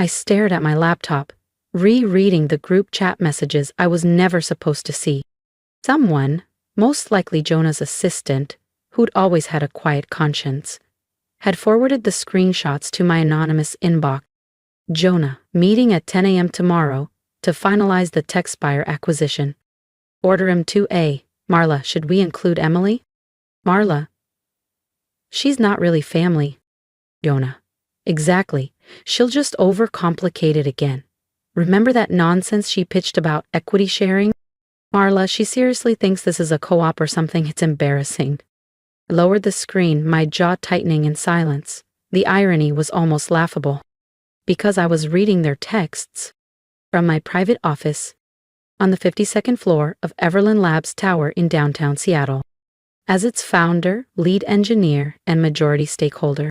I stared at my laptop, rereading the group chat messages I was never supposed to see. Someone, most likely Jonah's assistant, who'd always had a quiet conscience, had forwarded the screenshots to my anonymous inbox. Jonah, meeting at 10 a.m. tomorrow to finalize the TechSpire acquisition. Order him 2A. Marla, should we include Emily? Marla. She's not really family. Jonah. Exactly. She'll just overcomplicate it again. Remember that nonsense she pitched about equity sharing? Marla, she seriously thinks this is a co-op or something. It's embarrassing. I lowered the screen, my jaw tightening in silence. The irony was almost laughable. Because I was reading their texts from my private office on the 52nd floor of Everland Labs Tower in downtown Seattle. As its founder, lead engineer, and majority stakeholder.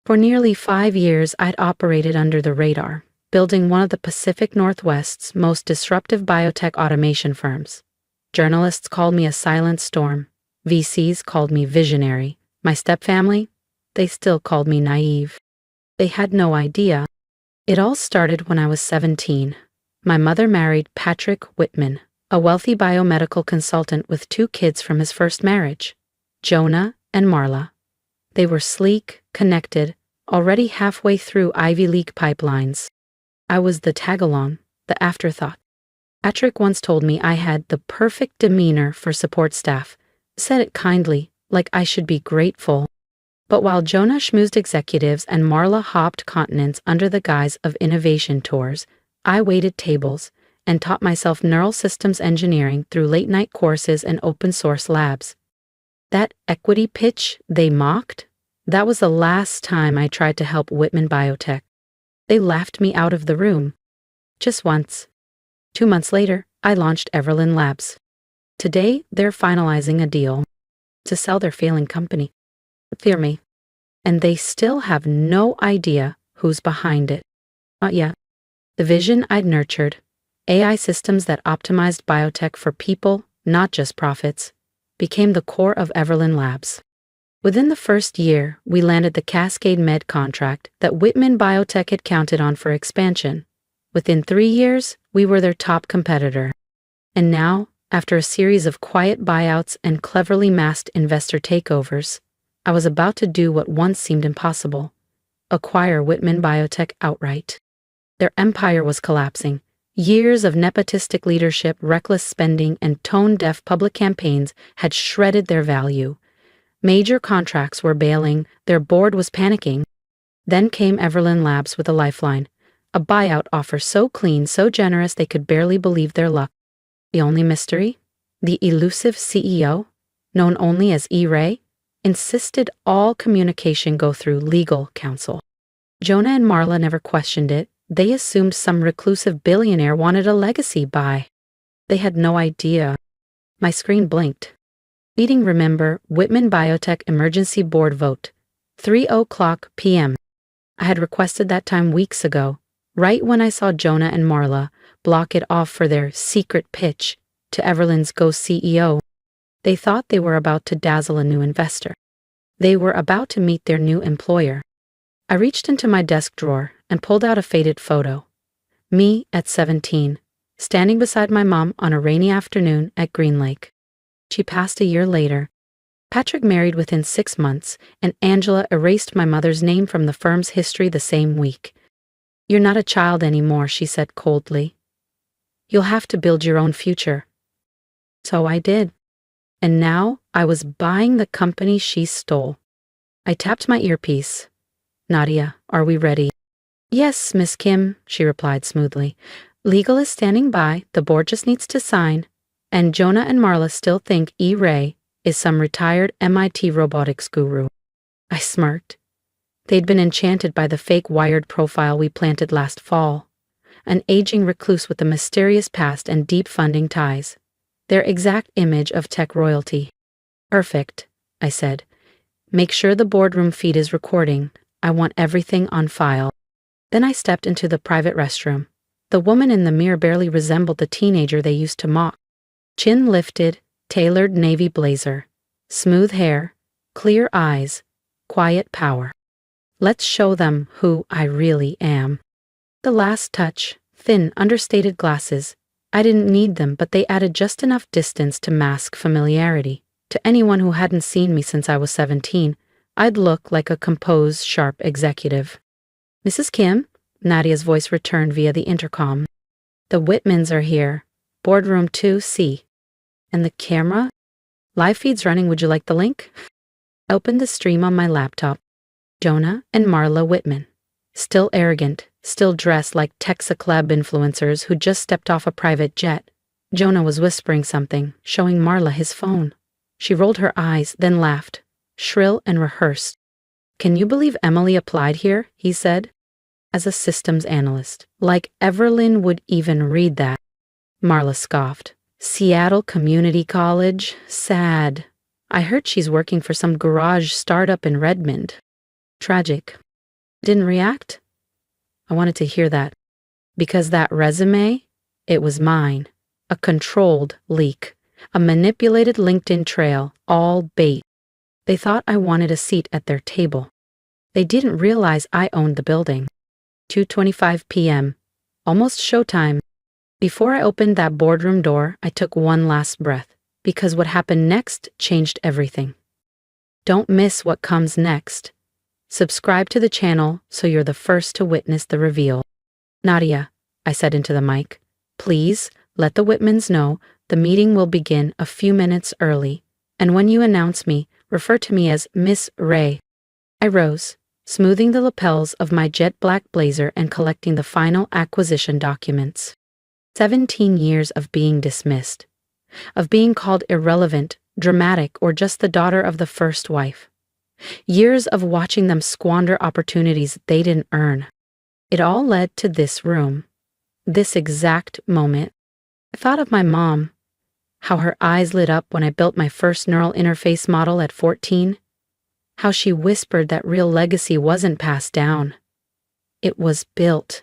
For nearly 5 years, I'd operated under the radar, building one of the Pacific Northwest's most disruptive biotech automation firms. Journalists called me a silent storm. VCs called me visionary. My stepfamily? They still called me naive. They had no idea. It all started when I was 17. My mother married Patrick Whitman, a wealthy biomedical consultant with 2 kids from his first marriage, Jonah and Marla. They were sleek, connected, already halfway through Ivy League pipelines. I was the tag-along, the afterthought. Patrick once told me I had the perfect demeanor for support staff, said it kindly, like I should be grateful. But while Jonah schmoozed executives and Marla hopped continents under the guise of innovation tours, I waited tables and taught myself neural systems engineering through late-night courses and open-source labs. That equity pitch they mocked? That was the last time I tried to help Whitman Biotech. They laughed me out of the room. Just once. 2 months later, I launched Everland Labs. Today, they're finalizing a deal to sell their failing company. Fear me. And they still have no idea who's behind it. Not yet. The vision I'd nurtured, AI systems that optimized biotech for people, not just profits, became the core of Everland Labs. Within the first year, we landed the Cascade Med contract that Whitman Biotech had counted on for expansion. Within 3 years, we were their top competitor. And now, after a series of quiet buyouts and cleverly masked investor takeovers, I was about to do what once seemed impossible: acquire Whitman Biotech outright. Their empire was collapsing. Years of nepotistic leadership, reckless spending, and tone-deaf public campaigns had shredded their value. Major contracts were bailing, their board was panicking. Then came Everland Labs with a lifeline, a buyout offer so clean, so generous they could barely believe their luck. The only mystery? The elusive CEO, known only as E-Ray, insisted all communication go through legal counsel. Jonah and Marla never questioned it. They assumed some reclusive billionaire wanted a legacy buy. They had no idea. My screen blinked. Meeting, remember, Whitman Biotech Emergency Board vote, 3:00 p.m. I had requested that time weeks ago, right when I saw Jonah and Marla block it off for their secret pitch to Everland's Ghost CEO. They thought they were about to dazzle a new investor. They were about to meet their new employer. I reached into my desk drawer and pulled out a faded photo. Me at 17, standing beside my mom on a rainy afternoon at Green Lake. She passed a year later. Patrick married within 6 months, and Angela erased my mother's name from the firm's history the same week. "You're not a child anymore," she said coldly. "You'll have to build your own future." So I did. And now I was buying the company she stole. I tapped my earpiece. "Nadia, are we ready?" "Yes, Miss Kim," she replied smoothly. "Legal is standing by, the board just needs to sign." And Jonah and Marla still think E-Ray is some retired MIT robotics guru. I smirked. They'd been enchanted by the fake Wired profile we planted last fall. An aging recluse with a mysterious past and deep funding ties. Their exact image of tech royalty. "Perfect," I said. "Make sure the boardroom feed is recording. I want everything on file." Then I stepped into the private restroom. The woman in the mirror barely resembled the teenager they used to mock. Chin lifted, tailored navy blazer, smooth hair, clear eyes, quiet power. Let's show them who I really am. The last touch, thin, understated glasses. I didn't need them, but they added just enough distance to mask familiarity. To anyone who hadn't seen me since I was 17, I'd look like a composed, sharp executive. Mrs. Kim? Nadia's voice returned via the intercom. The Whitmans are here. Boardroom 2C. And the camera? Live feed's running, would you like the link? I opened the stream on my laptop. Jonah and Marla Whitman. Still arrogant, still dressed like Texaclub influencers who just stepped off a private jet. Jonah was whispering something, showing Marla his phone. She rolled her eyes, then laughed, shrill and rehearsed. Can you believe Emily applied here? He said. As a systems analyst. Like Everlyn would even read that. Marla scoffed. Seattle Community College? Sad. I heard she's working for some garage startup in Redmond. Tragic. Didn't react? I wanted to hear that. Because that resume, it was mine. A controlled leak. A manipulated LinkedIn trail, all bait. They thought I wanted a seat at their table. They didn't realize I owned the building. 2:25 p.m. Almost showtime. Before I opened that boardroom door, I took one last breath, because what happened next changed everything. Don't miss what comes next. Subscribe to the channel so you're the first to witness the reveal. Nadia, I said into the mic, please let the Whitmans know the meeting will begin a few minutes early, and when you announce me, refer to me as Miss Ray. I rose, smoothing the lapels of my jet black blazer and collecting the final acquisition documents. 17 years of being dismissed, of being called irrelevant, dramatic, or just the daughter of the first wife. Years of watching them squander opportunities they didn't earn. It all led to this room, this exact moment. I thought of my mom, how her eyes lit up when I built my first neural interface model at 14, how she whispered that real legacy wasn't passed down. It was built,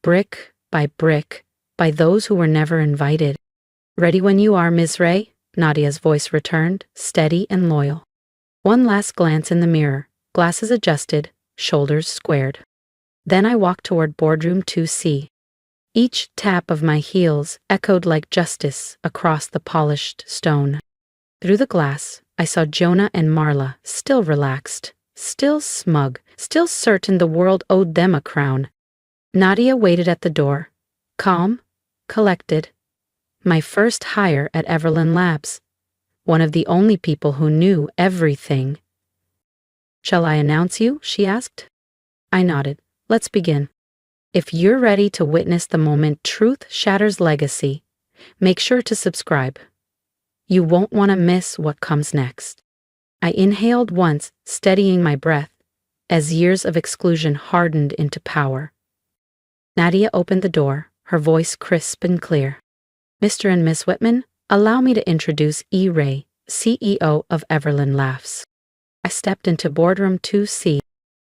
brick by brick, by those who were never invited. Ready when you are, Miss Ray, Nadia's voice returned, steady and loyal. One last glance in the mirror, glasses adjusted, shoulders squared. Then I walked toward boardroom 2C. Each tap of my heels echoed like justice across the polished stone. Through the glass, I saw Jonah and Marla, still relaxed, still smug, still certain the world owed them a crown. Nadia waited at the door, calm, collected. My first hire at Everlyn Labs. One of the only people who knew everything. Shall I announce you? She asked. I nodded. Let's begin. If you're ready to witness the moment truth shatters legacy, make sure to subscribe. You won't want to miss what comes next. I inhaled once, steadying my breath, as years of exclusion hardened into power. Nadia opened the door, her voice crisp and clear. Mr. and Miss Whitman, allow me to introduce E. Ray, CEO of Everlyn Labs. I stepped into boardroom 2C.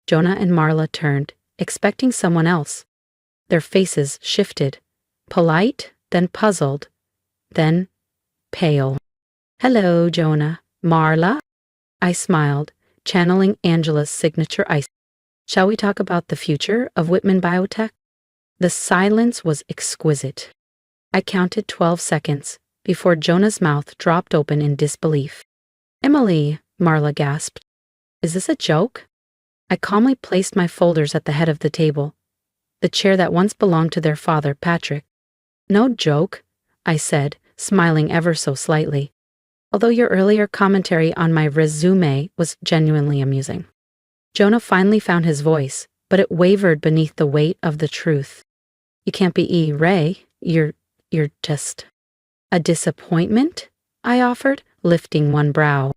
Jonah and Marla turned, expecting someone else. Their faces shifted, polite, then puzzled, then pale. Hello, Jonah. Marla? I smiled, channeling Angela's signature ice. Shall we talk about the future of Whitman Biotech? The silence was exquisite. I counted 12 seconds before Jonah's mouth dropped open in disbelief. Emily, Marla gasped. Is this a joke? I calmly placed my folders at the head of the table, the chair that once belonged to their father, Patrick. No joke, I said, smiling ever so slightly, although your earlier commentary on my resume was genuinely amusing. Jonah finally found his voice, but it wavered beneath the weight of the truth. You can't be E. Ray, you're just... A disappointment? I offered, lifting one brow.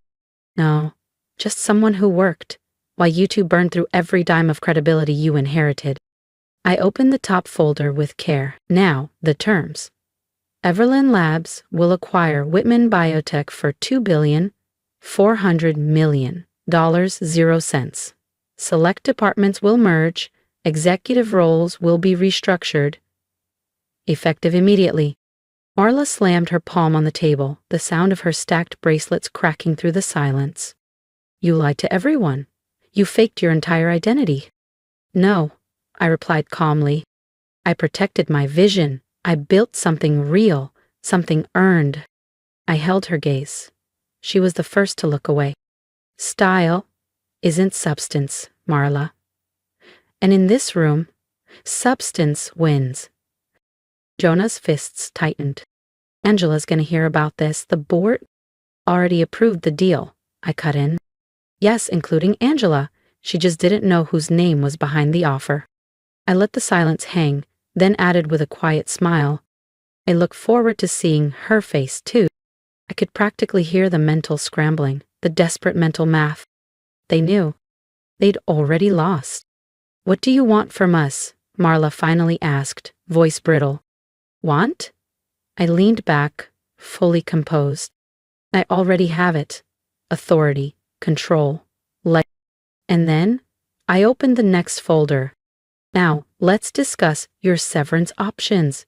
No, just someone who worked, while you two burned through every dime of credibility you inherited. I opened the top folder with care. Now, the terms. Everlyn Labs will acquire Whitman Biotech for $2,400,000,000. Select departments will merge, executive roles will be restructured. Effective immediately. Marla slammed her palm on the table, the sound of her stacked bracelets cracking through the silence. You lied to everyone. You faked your entire identity. No, I replied calmly. I protected my vision. I built something real, something earned. I held her gaze. She was the first to look away. Style isn't substance, Marla. And in this room, substance wins. Jonah's fists tightened. Angela's gonna hear about this. The board already approved the deal, I cut in. Yes, including Angela. She just didn't know whose name was behind the offer. I let the silence hang, then added with a quiet smile. I look forward to seeing her face, too. I could practically hear the mental scrambling, the desperate mental math. They knew. They'd already lost. What do you want from us? Marla finally asked, voice brittle. Want? I leaned back, fully composed. I already have it. Authority, control, light. And then, I opened the next folder. Now, let's discuss your severance options.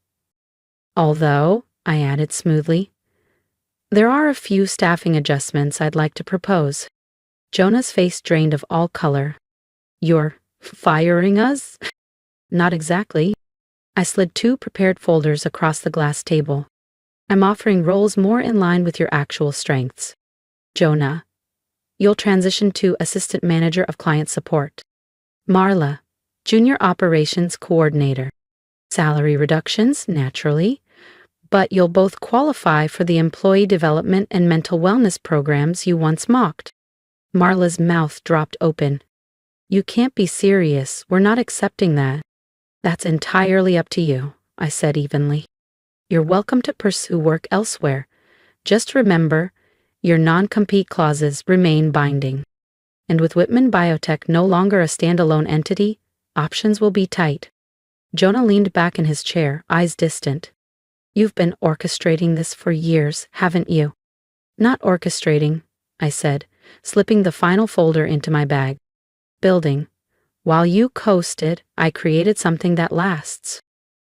Although, I added smoothly, there are a few staffing adjustments I'd like to propose. Jonah's face drained of all color. You're firing us? Not exactly. I slid 2 prepared folders across the glass table. I'm offering roles more in line with your actual strengths. Jonah, you'll transition to Assistant Manager of Client Support. Marla, Junior Operations Coordinator. Salary reductions, naturally, but you'll both qualify for the employee development and mental wellness programs you once mocked. Marla's mouth dropped open. You can't be serious. We're not accepting that. That's entirely up to you, I said evenly. You're welcome to pursue work elsewhere. Just remember, your non-compete clauses remain binding. And with Whitman Biotech no longer a standalone entity, options will be tight. Jonah leaned back in his chair, eyes distant. You've been orchestrating this for years, haven't you? Not orchestrating, I said, slipping the final folder into my bag. Building. While you coasted, I created something that lasts.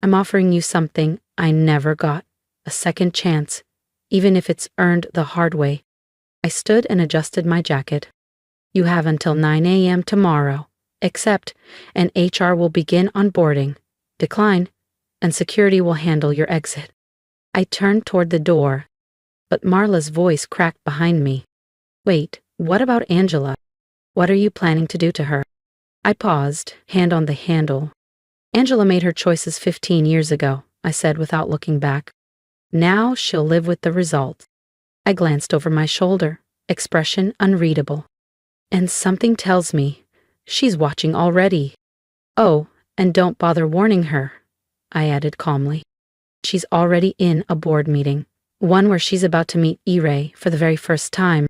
I'm offering you something I never got, a second chance, even if it's earned the hard way. I stood and adjusted my jacket. You have until 9 a.m. tomorrow, accept, and HR will begin onboarding. Decline, and security will handle your exit. I turned toward the door, but Marla's voice cracked behind me. Wait, what about Angela? What are you planning to do to her? I paused, hand on the handle. Angela made her choices 15 years ago, I said without looking back. Now she'll live with the result. I glanced over my shoulder, expression unreadable. And something tells me she's watching already. Oh, and don't bother warning her, I added calmly. She's already in a board meeting, one where she's about to meet E-Ray for the very first time.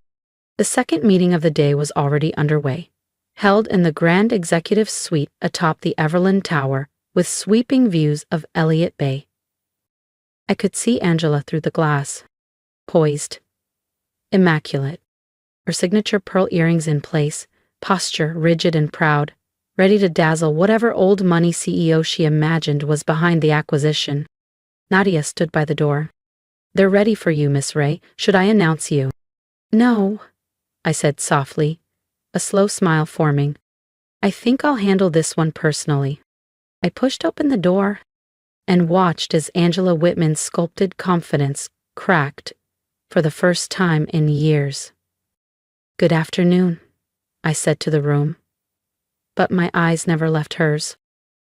The second meeting of the day was already underway, held in the grand executive suite atop the Everland Tower with sweeping views of Elliott Bay. I could see Angela through the glass, poised, immaculate, her signature pearl earrings in place, posture rigid and proud, ready to dazzle whatever old money CEO she imagined was behind the acquisition. Nadia stood by the door. They're ready for you, Miss Ray. Should I announce you? No, I said softly, a slow smile forming. I think I'll handle this one personally. I pushed open the door and watched as Angela Whitman's sculpted confidence cracked for the first time in years. Good afternoon, I said to the room, but my eyes never left hers.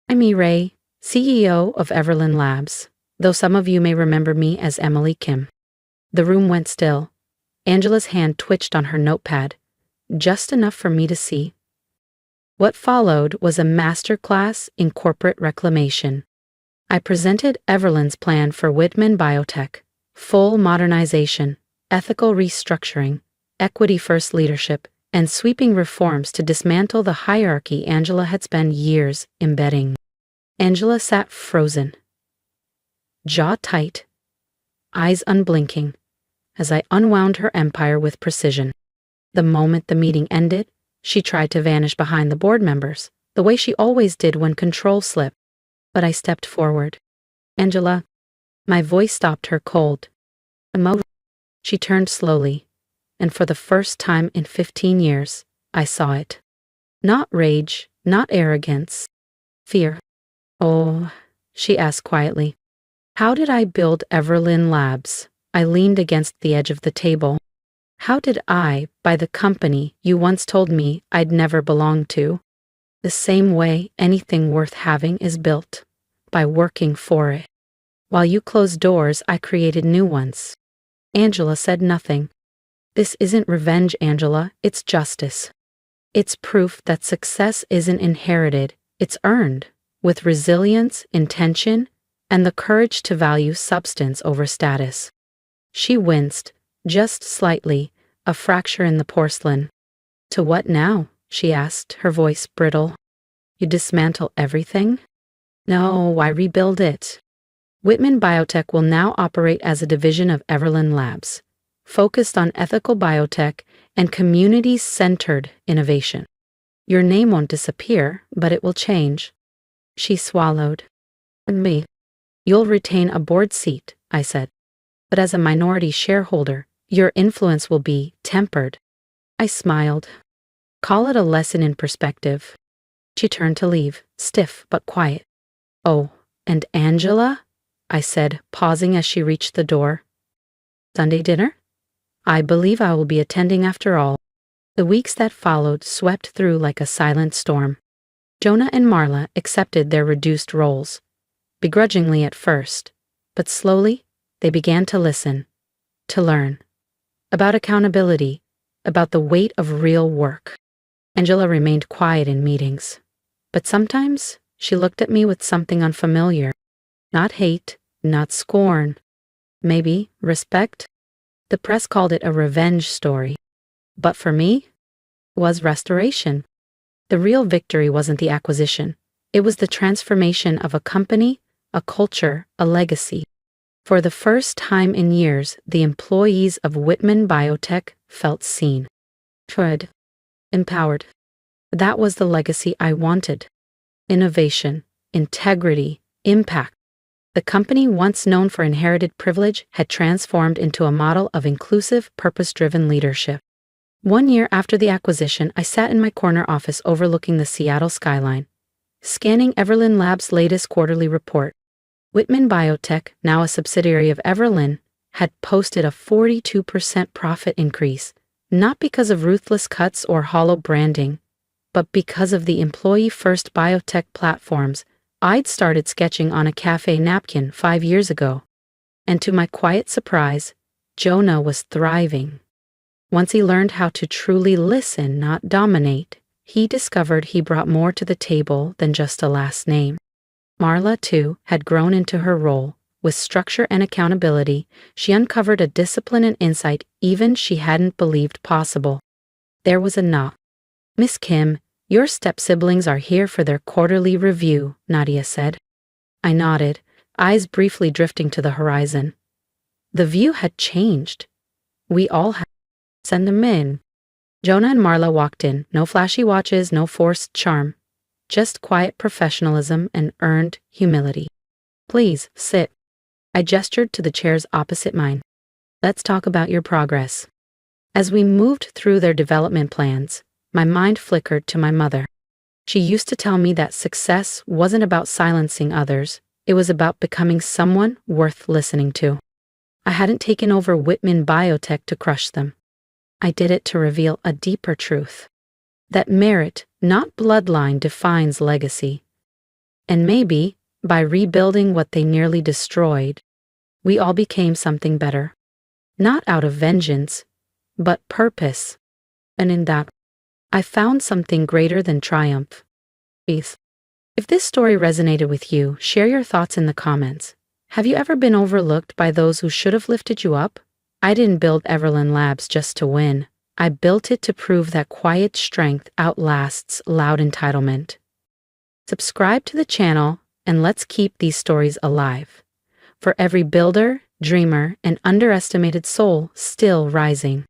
I'm E-Ray, CEO of Everland Labs, though some of you may remember me as Emily Kim. The room went still. Angela's hand twitched on her notepad, just enough for me to see. What followed was a masterclass in corporate reclamation. I presented Everland's plan for Whitman Biotech, full modernization, ethical restructuring, equity-first leadership, and sweeping reforms to dismantle the hierarchy Angela had spent years embedding. Angela sat frozen, jaw tight, eyes unblinking, as I unwound her empire with precision. The moment the meeting ended, she tried to vanish behind the board members, the way she always did when control slipped. But I stepped forward. Angela, my voice stopped her cold. She turned slowly, and for the first time in 15 years, I saw it. Not rage, not arrogance, fear. Oh, she asked quietly. How did I build Everlyn Labs? I leaned against the edge of the table. How did I buy the company you once told me I'd never belong to? The same way anything worth having is built, by working for it. While you closed doors, I created new ones. Angela said nothing. This isn't revenge, Angela, it's justice. It's proof that success isn't inherited, it's earned, with resilience, intention, and the courage to value substance over status. She winced, just slightly, a fracture in the porcelain. To what now? She asked, her voice brittle. You dismantle everything? No, I rebuild it. Whitman Biotech will now operate as a division of Everlyn Labs, focused on ethical biotech and community-centered innovation. Your name won't disappear, but it will change. She swallowed. And me. You'll retain a board seat, I said. But as a minority shareholder, your influence will be tempered. I smiled. Call it a lesson in perspective. She turned to leave, stiff but quiet. Oh, and Angela? I said, pausing as she reached the door. Sunday dinner? I believe I will be attending after all. The weeks that followed swept through like a silent storm. Jonah and Marla accepted their reduced roles, begrudgingly at first, but slowly they began to listen, to learn. About accountability, about the weight of real work. Angela remained quiet in meetings, but sometimes she looked at me with something unfamiliar. Not hate, not scorn. Maybe respect? The press called it a revenge story. But for me, it was restoration. The real victory wasn't the acquisition. It was the transformation of a company, a culture, a legacy. For the first time in years, the employees of Whitman Biotech felt seen, heard, empowered. That was the legacy I wanted. Innovation, integrity, impact. The company, once known for inherited privilege, had transformed into a model of inclusive, purpose-driven leadership. 1 year after the acquisition, I sat in my corner office overlooking the Seattle skyline, scanning Everlyn Labs' latest quarterly report. Whitman Biotech, now a subsidiary of Everlyn, had posted a 42% profit increase, not because of ruthless cuts or hollow branding, but because of the employee-first biotech platforms I'd started sketching on a cafe napkin 5 years ago. And to my quiet surprise, Jonah was thriving. Once he learned how to truly listen, not dominate, he discovered he brought more to the table than just a last name. Marla, too, had grown into her role. With structure and accountability, she uncovered a discipline and insight even she hadn't believed possible. There was a knock. Miss Kim, your step-siblings are here for their quarterly review, Nadia said. I nodded, eyes briefly drifting to the horizon. The view had changed. We all had. Send them in. Jonah and Marla walked in, no flashy watches, no forced charm. Just quiet professionalism and earned humility. Please, sit. I gestured to the chairs opposite mine. Let's talk about your progress. As we moved through their development plans, my mind flickered to my mother. She used to tell me that success wasn't about silencing others, it was about becoming someone worth listening to. I hadn't taken over Whitman Biotech to crush them. I did it to reveal a deeper truth. That merit, not bloodline, defines legacy. And maybe, by rebuilding what they nearly destroyed, we all became something better. Not out of vengeance, but purpose. And in that, I found something greater than triumph. Peace. If this story resonated with you, share your thoughts in the comments. Have you ever been overlooked by those who should have lifted you up? I didn't build Everlyn Labs just to win. I built it to prove that quiet strength outlasts loud entitlement. Subscribe to the channel and let's keep these stories alive. For every builder, dreamer, and underestimated soul still rising.